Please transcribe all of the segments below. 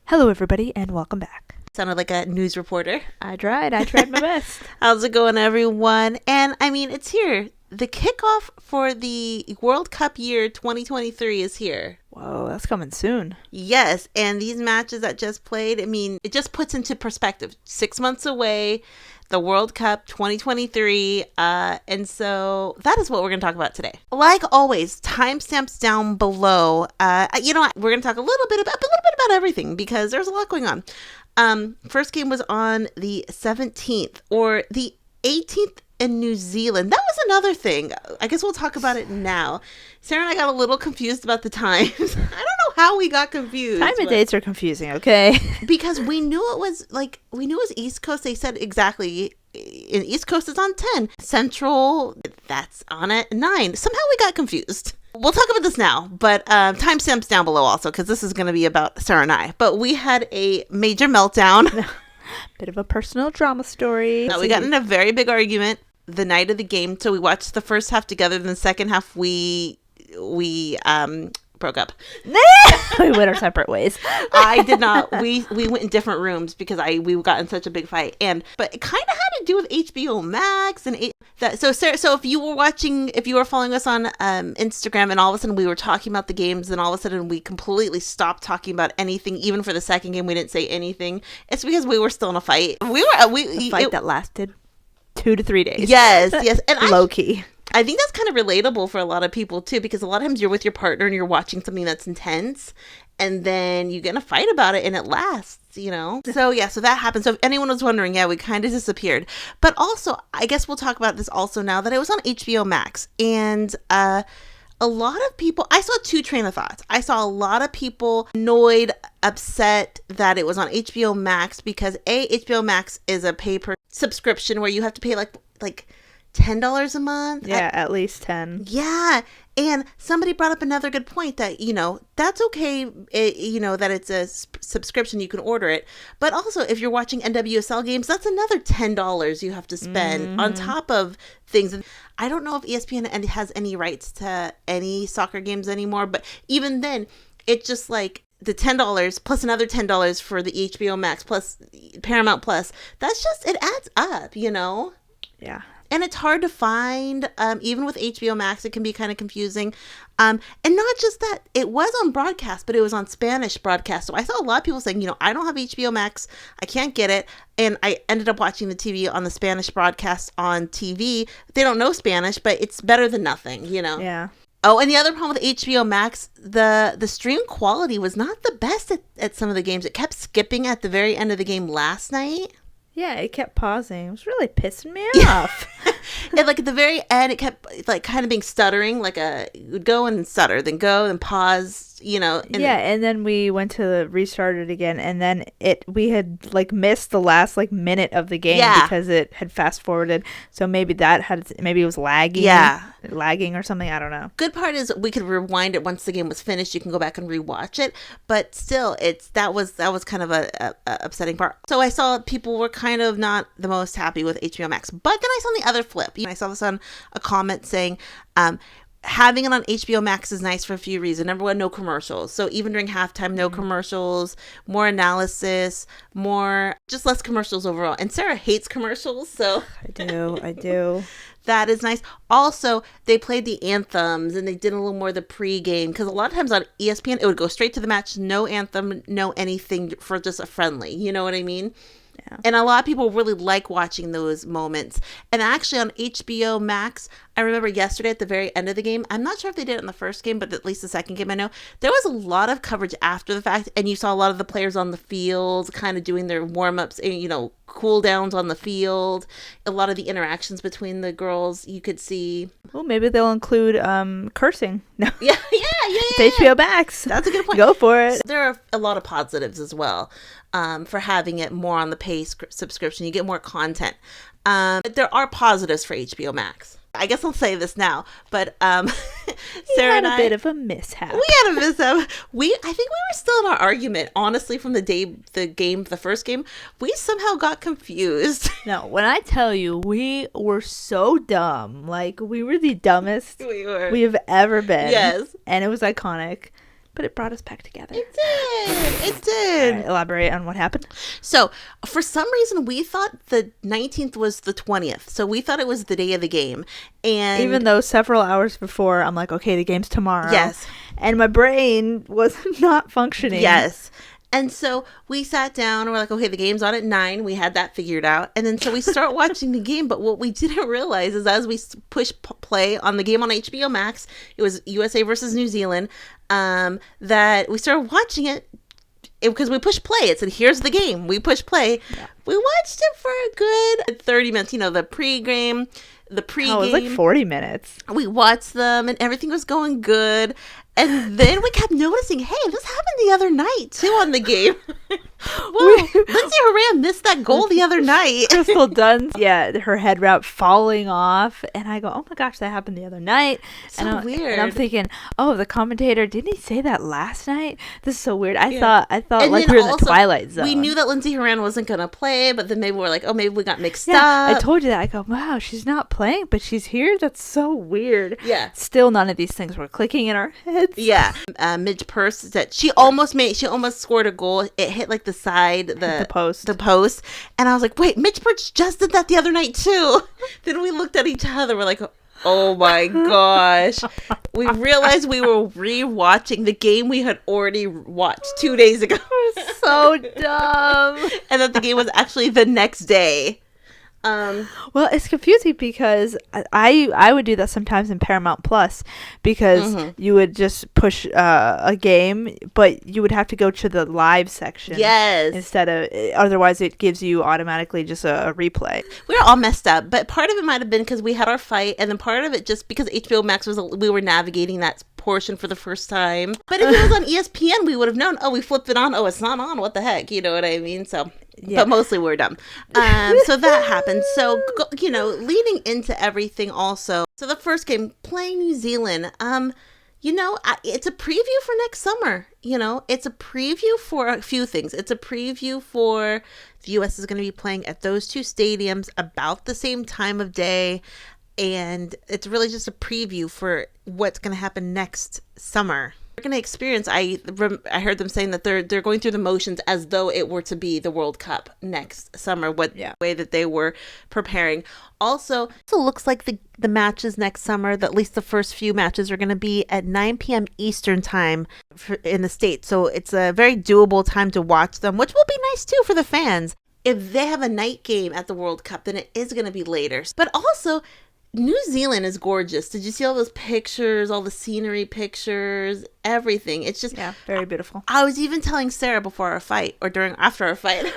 Hello, everybody, and welcome back. Sounded like a news reporter. I tried my best. How's it going, everyone? And I mean, it's here. The kickoff for the World Cup year 2023 is here. Whoa, that's coming soon. Yes, and these matches that just played, I mean, it just puts into perspective. 6 months away, the World Cup 2023, and so that is what we're going to talk about today. Like always, timestamps down below. You know what? We're going to talk a little bit about everything because there's a lot going on. First game was on the 17th or the 18th in New Zealand. That was another thing. I guess we'll talk about it now. Sarah and I got a little confused about the times. I don't know how we got confused. Time and dates are confusing, okay? Because we knew it was East Coast. They said exactly. In East Coast it's on 10. Central, that's on at 9. Somehow we got confused. We'll talk about this now, but timestamps down below also, because this is going to be about Sara and I. But we had a major meltdown. Bit of a personal drama story. We got in a very big argument the night of the game. So we watched the first half together. Then the second half we broke up. We went our separate ways. I did not. We went in different rooms because we got in such a big fight. But it kind of had to do with HBO Max and that. So Sarah, if you were following us on Instagram, and all of a sudden we were talking about the games, and all of a sudden we completely stopped talking about anything. Even for the second game, we didn't say anything. It's because we were still in a fight. A fight that lasted 2 to 3 days. Yes, and low key. I think that's kind of relatable for a lot of people too, because a lot of times you're with your partner and you're watching something that's intense, and then you get in a fight about it and it lasts, you know? So that happened. So if anyone was wondering, we kind of disappeared. But also, I guess we'll talk about this also now that it was on HBO Max. And a lot of people, I saw two train of thoughts. I saw a lot of people annoyed, upset that it was on HBO Max because HBO Max is a pay-per subscription where you have to pay like $10 a month. Yeah, at least 10. Yeah. And somebody brought up another good point that, that's okay, that it's a subscription, you can order it. But also, if you're watching NWSL games, that's another $10 you have to spend on top of things. And I don't know if ESPN has any rights to any soccer games anymore, but even then, it's just like the $10 plus another $10 for the HBO Max plus Paramount Plus. That's just, it adds up, Yeah. And it's hard to find, even with HBO Max, it can be kind of confusing. And not just that, it was on broadcast, but it was on Spanish broadcast. So I saw a lot of people saying, I don't have HBO Max, I can't get it. And I ended up watching the TV on the Spanish broadcast on TV. They don't know Spanish, but it's better than nothing, Yeah. Oh, and the other problem with HBO Max, the stream quality was not the best at some of the games. It kept skipping at the very end of the game last night. Yeah, it kept pausing. It was really pissing me off. And like at the very end, it kept like kind of being stuttering, it would go and stutter, then go and pause, And then we went to restart it again, and then we had missed the last minute of the game because it had fast forwarded. So maybe it was lagging. Yeah. Lagging or something. I don't know. Good part is we could rewind it once the game was finished. You can go back and rewatch it, but still, that was kind of a upsetting part. So I saw people were kind of not the most happy with HBO Max, but then I saw the other flip. I saw this on a comment saying, having it on HBO Max is nice for a few reasons. Number one, no commercials. So even during halftime, no commercials, more analysis, just less commercials overall. And Sara hates commercials, so I do. That is nice. Also, they played the anthems and they did a little more of the pre-game, because a lot of times on ESPN, it would go straight to the match, no anthem, no anything, for just a friendly. You know what I mean? Yeah. And a lot of people really like watching those moments. And actually on HBO Max, I remember yesterday at the very end of the game, I'm not sure if they did it in the first game, but at least the second game I know, there was a lot of coverage after the fact, and you saw a lot of the players on the field kind of doing their warm-ups and, cool downs on the field. A lot of the interactions between the girls you could see. Well, maybe they'll include cursing. No. Yeah. It's HBO Max. That's a good point. Go for it. There are a lot of positives as well for having it more on the pay subscription. You get more content. But there are positives for HBO Max. I guess I'll say this now, but Sara and I had a bit of a mishap. We had a mishap. I think we were still in our argument, honestly, from the first game. We somehow got confused. No, when I tell you, we were so dumb. We were the dumbest we have ever been. Yes. And it was iconic. but it brought us back together. It did. Right, elaborate on what happened. So, for some reason, we thought the 19th was the 20th. So, we thought it was the day of the game. And even though several hours before, I'm like, okay, the game's tomorrow. Yes. And my brain was not functioning. Yes. And so we sat down and we're like, okay, the game's on at 9. We had that figured out. And then so we start watching the game. But what we didn't realize is as we push play on the game on HBO Max, it was USA versus New Zealand, that we started watching it because we pushed play. It said, here's the game. We pushed play. Yeah. We watched it for a good 30 minutes. You know, the pregame, the pregame. Oh, it was like 40 minutes. We watched them and everything was going good. And then we kept noticing, hey, this happened the other night, too, on the game. Lindsay Horan missed that goal the other night. Crystal Dunn's, her head wrap falling off. And I go, oh my gosh, that happened the other night. So weird. And I'm thinking, oh, the commentator, didn't he say that last night? This is so weird. I thought and like we were in the Twilight Zone. We knew that Lindsay Horan wasn't going to play, but then maybe we're like, oh, maybe we got mixed up. I told you that. I go, wow, she's not playing, but she's here? That's so weird. Yeah. Still none of these things were clicking in our heads. Yeah. Midge Purse that she almost scored a goal. It hit like the side, the post. And I was like, wait, Midge Purse just did that the other night too. Then we looked at each other. We're like, oh my gosh. We realized we were rewatching the game we had already watched 2 days ago. So dumb. And that the game was actually the next day. Well, it's confusing because I would do that sometimes in Paramount Plus because you would just push a game, but you would have to go to the live section. Yes. Instead of, otherwise it gives you automatically just a replay. We were all messed up, but part of it might have been because we had our fight, and then part of it just because HBO Max we were navigating that portion for the first time. But if it was on ESPN, we would have known, oh, we flipped it on. Oh, it's not on. What the heck? You know what I mean? So... Yeah. But mostly we're dumb. So that happened. So, leading into everything also. So the first game, playing New Zealand, it's a preview for next summer. It's a preview for a few things. It's a preview for the U.S. is going to be playing at those two stadiums about the same time of day. And it's really just a preview for what's going to happen next summer. We're going to experience, I heard them saying that they're going through the motions as though it were to be the World Cup next summer, way that they were preparing. Also, it looks like the matches next summer, at least the first few matches, are going to be at 9 p.m. Eastern time in the States. So it's a very doable time to watch them, which will be nice too for the fans. If they have a night game at the World Cup, then it is going to be later. But also, New Zealand is gorgeous. Did you see all those pictures, all the scenery pictures, everything? It's just... Yeah, very beautiful. I was even telling Sara before our fight, or after our fight.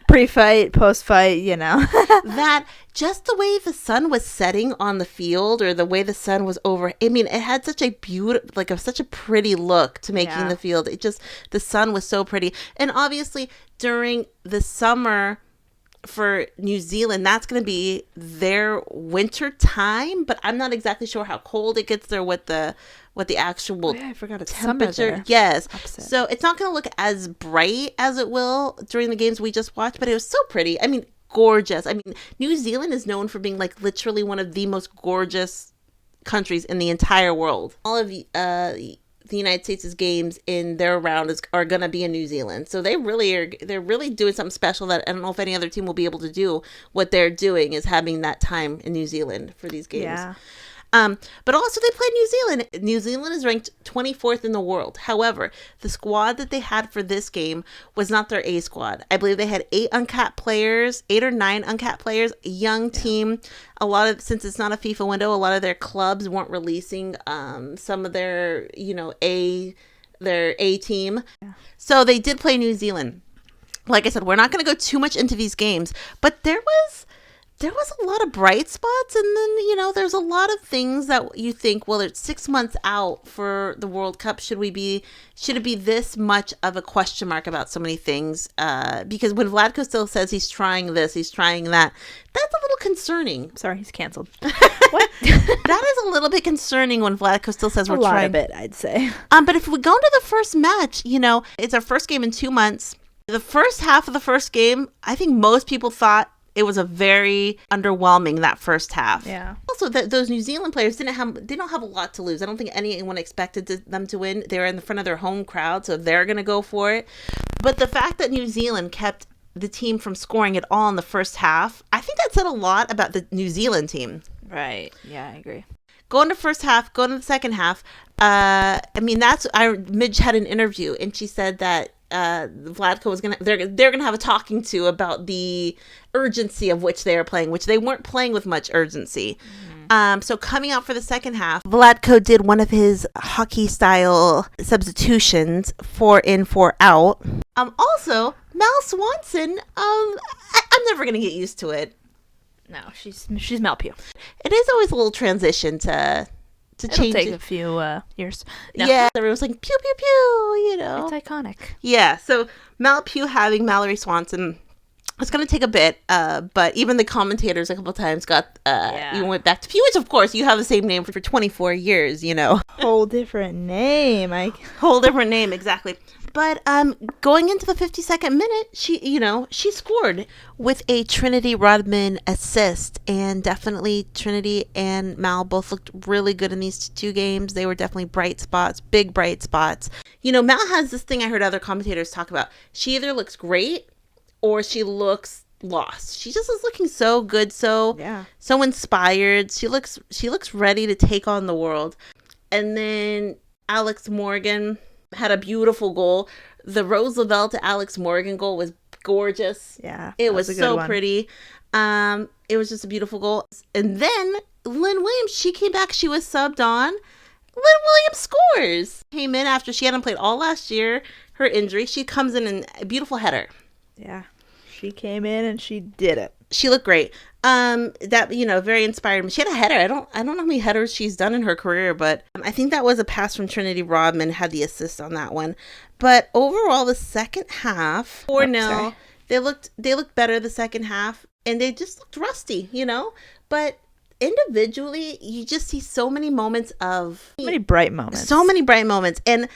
Pre-fight, post-fight, that just the way the sun was setting on the field, or the way the sun was over... I mean, it had such a beautiful, such a pretty look to making the field. The sun was so pretty. And obviously, during the summer... for New Zealand, that's going to be their winter time, but I'm not exactly sure how cold it gets there, what the actual I forgot it's temperature. Summer there. Yes. Opposite. So it's not going to look as bright as it will during the games we just watched, but it was so pretty. I mean, gorgeous. I mean, New Zealand is known for being literally one of the most gorgeous countries in the entire world. All of the United States' games in their round are going to be in New Zealand. So they're really doing something special that I don't know if any other team will be able to do. What they're doing is having that time in New Zealand for these games. Yeah. But also they played New Zealand. New Zealand is ranked 24th in the world. However, the squad that they had for this game was not their A squad. I believe they had 8 or 9 uncapped players, a young team. Since it's not a FIFA window, a lot of their clubs weren't releasing some of their, their A team. Yeah. So they did play New Zealand. Like I said, we're not going to go too much into these games, but there was a lot of bright spots, and then, there's a lot of things that you think, well, it's 6 months out for the World Cup. Should it be this much of a question mark about so many things? Because when Vlatko still says he's trying this, he's trying that, that's a little concerning. Sorry, he's canceled. What? That is a little bit concerning when Vlatko still says we're trying. A lot of it, I'd say. But if we go into the first match, it's our first game in 2 months. The first half of the first game, I think most people thought it was a very underwhelming that first half. Yeah. Also, those New Zealand players they don't have a lot to lose. I don't think anyone expected them to win. They were in the front of their home crowd, so they're going to go for it. But the fact that New Zealand kept the team from scoring at all in the first half, I think that said a lot about the New Zealand team. Right. Yeah, I agree. Going to first half, going to the second half. Midge had an interview, and she said that Vlatko was they're gonna have a talking to about the urgency of which they are playing, which they weren't playing with much urgency. So coming out for the second half, Vlatko did one of his hockey style substitutions, 4 in, 4 out. Also, Mal Swanson, I'm never gonna get used to it. No, she's Mel Pugh. It is always a little transition to change. It'll take a few years. No. Yeah, everyone's like pew pew pew, you know. It's iconic. Yeah, so Mal Pugh having Mallory Swanson, it's going to take a bit, but even the commentators a couple times got, you went back to Pugh, which of course you have the same name for 24 years, you know. Whole different name. Whole different name, exactly. But going into the 52nd minute, she scored with a Trinity Rodman assist, and definitely Trinity and Mal both looked really good in these two games. They were definitely bright spots, big bright spots. You know, Mal has this thing I heard other commentators talk about. She either looks great or she looks lost. She just is looking so good, so inspired. She looks ready to take on the world. And then Alex Morgan had a beautiful goal. The Rose Lavelle to Alex Morgan goal was gorgeous. Yeah, it was so pretty. It was just a beautiful goal. And then LYNN Williams, she came back. She was subbed on. LYNN Williams scores. Came in after she hadn't played all last year. Her injury. She comes in a beautiful header. Yeah, she came in and she did it. She looked great. Very inspired. She had a header. I don't know how many headers she's done in her career, but I think that was a pass from Trinity Rodman, had the assist on that one. But overall, the second half, 4-0, they looked better the second half, and they just looked rusty, you know? But individually, you just see so many moments of... So many bright moments. And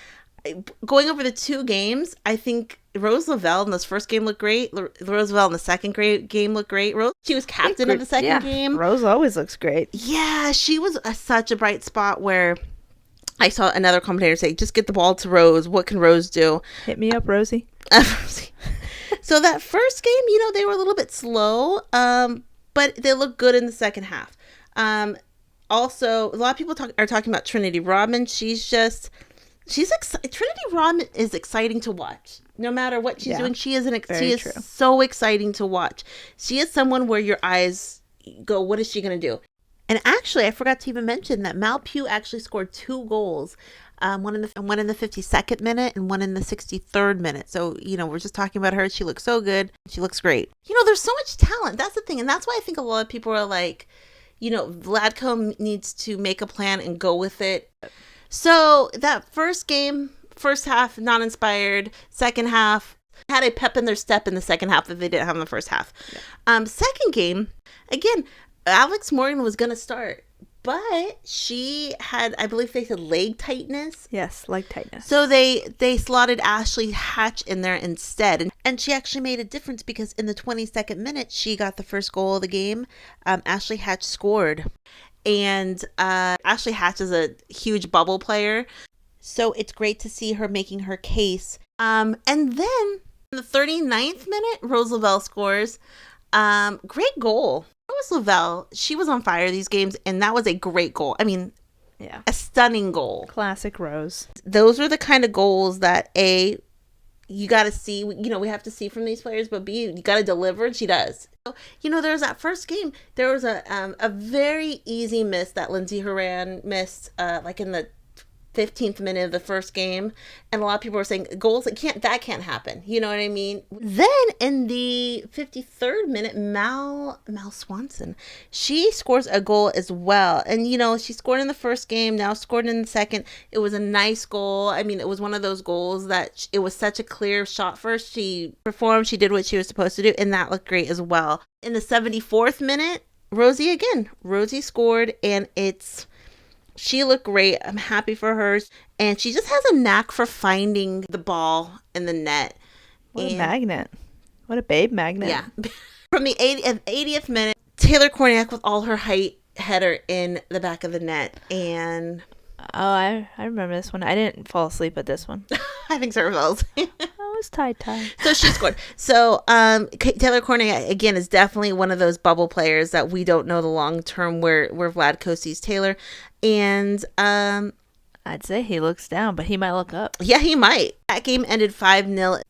going over the two games, I think Rose Lavelle in this first game looked great. Rose Lavelle in the second game looked great. She was captain of the second game. Rose always looks great. Yeah, she was such a bright spot where I saw another commentator say, just get the ball to Rose. What can Rose do? Hit me up, Rosie. So that first game, they were a little bit slow, but they looked good in the second half. Also, a lot of people are talking about Trinity Rodman. Trinity Rodman is exciting to watch. No matter what she's doing, she is so exciting to watch. She is someone where your eyes go, what is she going to do? And actually, I forgot to even mention that Mal Pugh actually scored 2 goals. One in the 52nd minute and one in the 63rd minute. So, we're just talking about her. She looks so good. She looks great. There's so much talent. That's the thing. And that's why I think a lot of people are like, Vlatko needs to make a plan and go with it. So that first game, first half, not inspired. Second half, had a pep in their step in the second half that they didn't have in the first half. Yeah. Second game, again, Alex Morgan was going to start, but she had, I believe they said leg tightness. Yes, leg tightness. So they slotted Ashley Hatch in there instead. And she actually made a difference because in the 22nd minute, she got the first goal of the game. Ashley Hatch scored. And Ashley Hatch is a huge bubble player. So it's great to see her making her case. And then in the 39th minute, Rose Lavelle scores. Great goal. Rose Lavelle, she was on fire these games, and that was a great goal. I mean, a stunning goal. Classic Rose. Those are the kind of goals that, A, you got to see, we have to see from these players, but B, you got to deliver, and she does. There was that first game, there was a very easy miss that Lindsay Horan missed, like in the 15th minute of the first game, and a lot of people were saying goals that can't happen. You know what I mean? Then in the 53rd minute, Mal Swanson, she scores a goal as well, and she scored in the first game, now scored in the second. It was a nice goal. I mean, it was one of those goals that it was such a clear shot for her. She performed, she did what she was supposed to do, and that looked great as well. In the 74th minute, Rosie scored, and she looked great. I'm happy for her. And she just has a knack for finding the ball in the net. What a magnet. What a babe magnet. Yeah. from the 80th minute, Taylor Kornieck with all her height header in the back of the net. And oh, I remember this one. I didn't fall asleep at this one. I think Sara fell asleep. I was tired. So she scored. So Taylor Kornieck, again, is definitely one of those bubble players that we don't know the long term where Vlatko sees Taylor. And I'd say he looks down, but he might look up. yeah, he might. That game ended 5-0.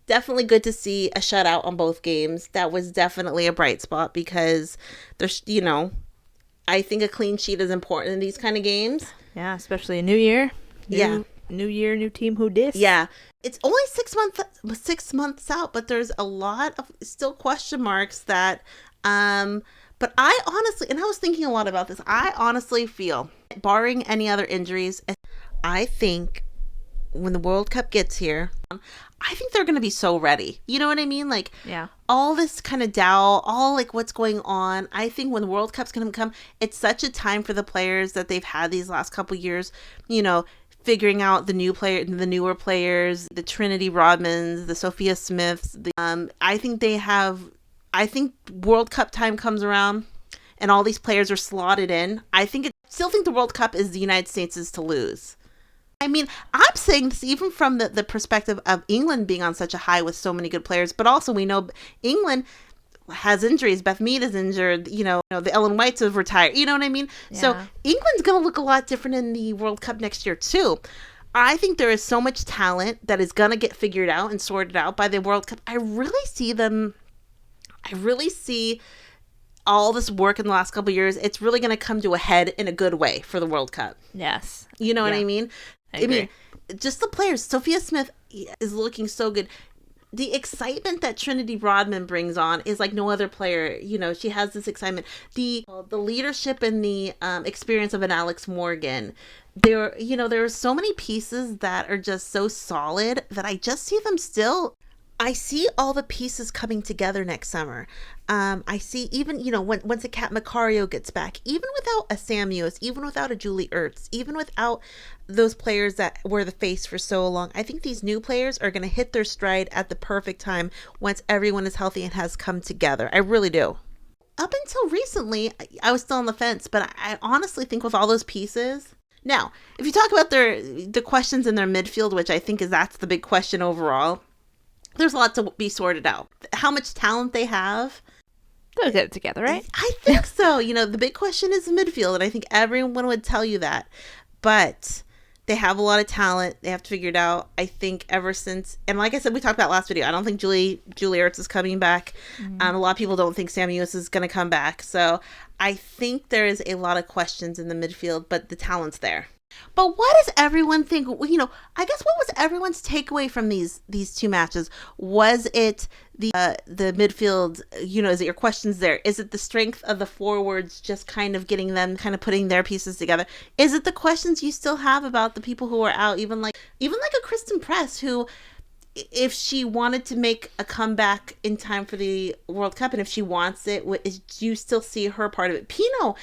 Definitely good to see a shutout on both games. That was definitely a bright spot because there's, I think a clean sheet is important in these kind of games. Yeah, especially a new year. New year, new team. Who dis? Yeah. It's only 6 months out, but there's a lot of still question marks that, but I honestly, and I was thinking a lot about this, I honestly feel, barring any other injuries, I think when the World Cup gets here, I think they're going to be so ready. You know what I mean? Like, yeah, all this kind of doubt, all like what's going on. I think when the World Cup's going to come, it's such a time for the players that they've had these last couple years, figuring out the newer players, the Trinity Rodmans, the Sophia Smiths. I think World Cup time comes around and all these players are slotted in. Still think the World Cup is the United States is to lose. I mean, I'm saying this even from the perspective of England being on such a high with so many good players, but also we know England has injuries. Beth Mead is injured. The Ellen Whites have retired. You know what I mean? Yeah. So England's going to look a lot different in the World Cup next year too. I think there is so much talent that is going to get figured out and sorted out by the World Cup. I really see all this work in the last couple of years. It's really going to come to a head in a good way for the World Cup. Yes. You know what I mean? I mean, just the players. Sophia Smith is looking so good. The excitement that Trinity Rodman brings on is like no other player. She has this excitement. The leadership and the experience of an Alex Morgan. There are so many pieces that are just so solid that I just see them still. I see all the pieces coming together next summer. I see even, once a Kat Macario gets back, even without a Sam Ewis, even without a Julie Ertz, even without those players that were the face for so long, I think these new players are going to hit their stride at the perfect time once everyone is healthy and has come together. I really do. Up until recently, I was still on the fence, but I honestly think with all those pieces. Now, if you talk about the questions in their midfield, which I think that's the big question overall, there's a lot to be sorted out. How much talent they have. They'll get it together, right? I think so. The big question is the midfield, and I think everyone would tell you that. But they have a lot of talent. They have to figure it out. I think ever since, and like I said, we talked about last video, I don't think Julie Ertz is coming back. Mm-hmm. A lot of people don't think Sam Ewis is going to come back. So I think there is a lot of questions in the midfield, but the talent's there. But what does everyone think? I guess what was everyone's takeaway from these two matches? Was it the midfield? Is it your questions there? Is it the strength of the forwards, just kind of getting them, kind of putting their pieces together? Is it the questions you still have about the people who are out, even like a Kristen Press, who, if she wanted to make a comeback in time for the World Cup, and if she wants it, do you still see her part of it? Pinoe,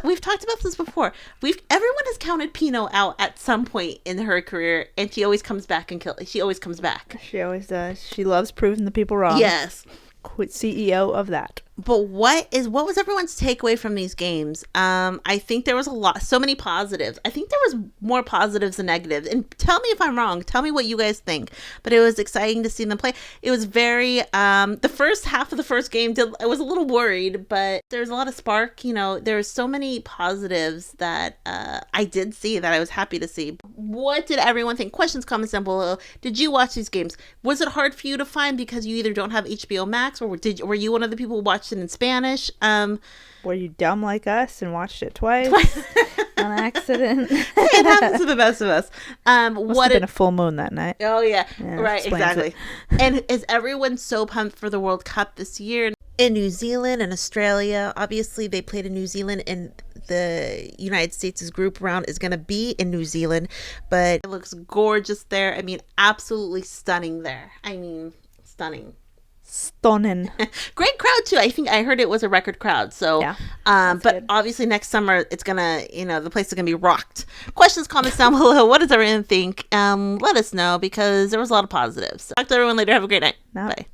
we've talked about this before. Everyone has counted Pinoe out at some point in her career, and she always comes back and she always comes back. She always does. She loves proving the people wrong. Yes. Quit CEO of that. But what was everyone's takeaway from these games? I think there was so many positives. I think there was more positives than negatives. And tell me if I'm wrong. Tell me what you guys think. But it was exciting to see them play. It was very, the first half of the first game, I was a little worried, but there's a lot of spark. There's so many positives that I did see that I was happy to see. What did everyone think? Questions, comments down below. Did you watch these games? Was it hard for you to find because you either don't have HBO Max, or were you one of the people who watched it in Spanish? Were you dumb like us and watched it twice on accident? It happens to the best of us. Must have been a full moon that night. Oh yeah right, exactly. And is everyone so pumped for the World Cup this year? In New Zealand and Australia, obviously they played in New Zealand, and the United States' group round is going to be in New Zealand, but it looks gorgeous there. I mean, absolutely stunning there. I mean, stunning. Great crowd too. I think I heard it was a record crowd. So yeah, but good. Obviously next summer it's gonna, the place is gonna be rocked. Questions, comments down below. What does everyone think? Let us know, because there was a lot of positives. Talk to everyone later. Have a great night. Bye.